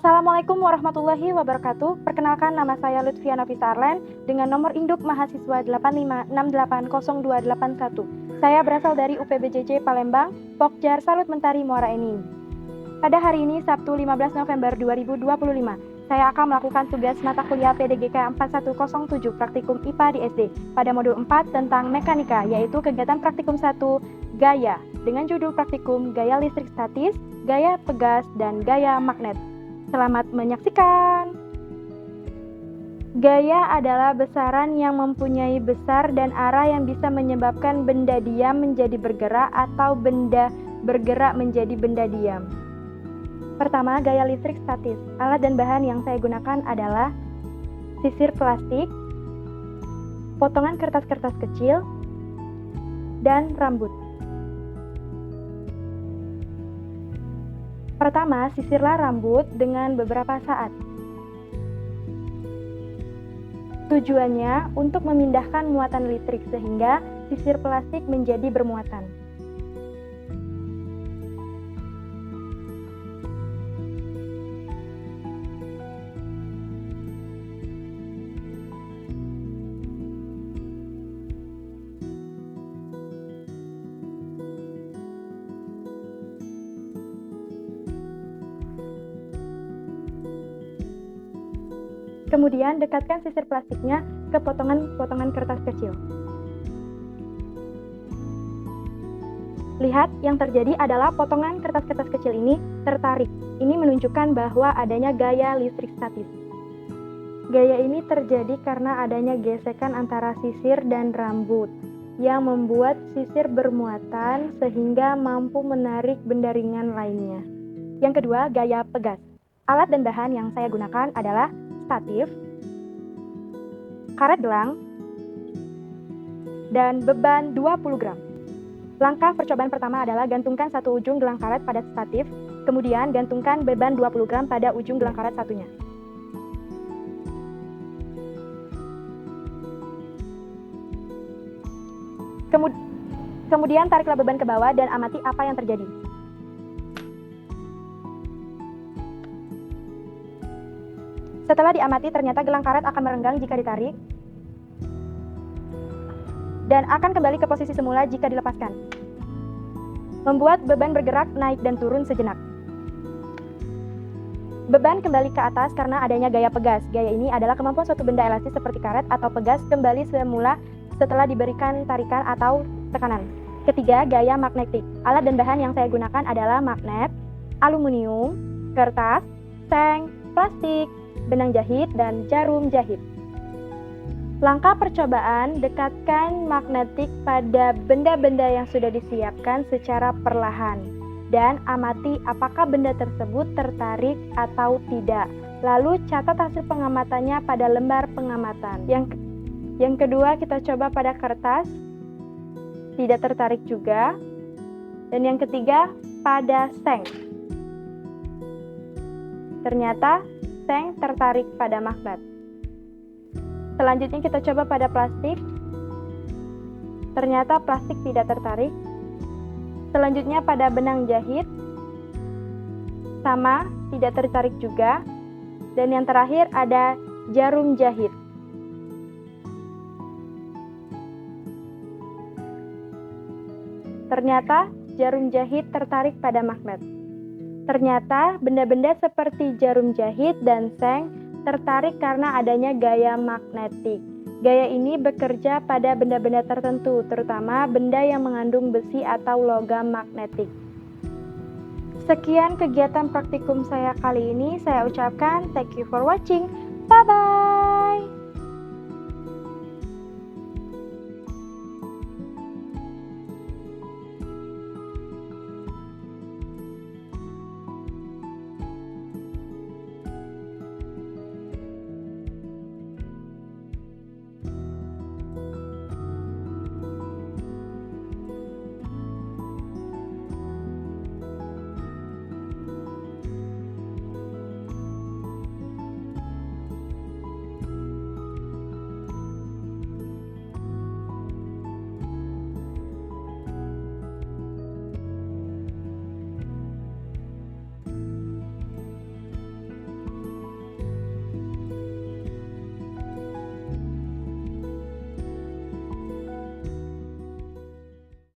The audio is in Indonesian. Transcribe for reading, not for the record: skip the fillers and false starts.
Assalamualaikum warahmatullahi wabarakatuh. Perkenalkan, nama saya Lutfia Nafisa Arlen dengan nomor induk mahasiswa 85680281. Saya berasal dari UPBJJ Palembang, Pokjar Salut Mentari Muara Enim. Pada hari ini, Sabtu 15 November 2025, saya akan melakukan tugas mata kuliah PDGK 4107 Praktikum IPA di SD pada modul 4 tentang mekanika, yaitu kegiatan praktikum 1 gaya dengan judul praktikum gaya listrik statis, gaya pegas, dan gaya magnet. Selamat menyaksikan. Gaya adalah besaran yang mempunyai besar dan arah yang bisa menyebabkan benda diam menjadi bergerak atau benda bergerak menjadi benda diam. Pertama, gaya listrik statis. Alat dan bahan yang saya gunakan adalah sisir plastik, potongan kertas-kertas kecil, dan rambut. Pertama, sisirlah rambut dengan beberapa saat. Tujuannya untuk memindahkan muatan listrik sehingga sisir plastik menjadi bermuatan. Kemudian dekatkan sisir plastiknya ke potongan-potongan kertas kecil. Lihat, yang terjadi adalah potongan kertas-kertas kecil ini tertarik. Ini menunjukkan bahwa adanya gaya listrik statis. Gaya ini terjadi karena adanya gesekan antara sisir dan rambut yang membuat sisir bermuatan sehingga mampu menarik benda ringan lainnya. Yang kedua, gaya pegas. Alat dan bahan yang saya gunakan adalah statif, karet gelang, dan beban 20 gram. Langkah percobaan pertama adalah gantungkan satu ujung gelang karet pada statif, kemudian gantungkan beban 20 gram pada ujung gelang karet satunya. Kemudian tariklah beban ke bawah dan amati apa yang terjadi. Setelah diamati, ternyata gelang karet akan merenggang jika ditarik dan akan kembali ke posisi semula jika dilepaskan, membuat beban bergerak naik dan turun sejenak. Beban kembali ke atas karena adanya gaya pegas. Gaya ini adalah kemampuan suatu benda elastis seperti karet atau pegas kembali semula setelah diberikan tarikan atau tekanan. Ketiga, gaya magnetik. Alat dan bahan yang saya gunakan adalah magnet, aluminium, kertas, seng, plastik, benang jahit, dan jarum jahit. Langkah percobaan, dekatkan magnetik pada benda-benda yang sudah disiapkan secara perlahan dan amati apakah benda tersebut tertarik atau tidak. Lalu catat hasil pengamatannya pada lembar pengamatan. Yang kedua, kita coba pada kertas, tidak tertarik juga. Dan yang ketiga, pada seng. Ternyata seng tertarik pada magnet. Selanjutnya kita coba pada plastik. Ternyata plastik tidak tertarik. Selanjutnya pada benang jahit. Sama, tidak tertarik juga. Dan yang terakhir ada jarum jahit. Ternyata jarum jahit tertarik pada magnet. Ternyata benda-benda seperti jarum jahit dan seng tertarik karena adanya gaya magnetik. Gaya ini bekerja pada benda-benda tertentu, terutama benda yang mengandung besi atau logam magnetik. Sekian kegiatan praktikum saya kali ini. Saya ucapkan thank you for watching. Bye-bye.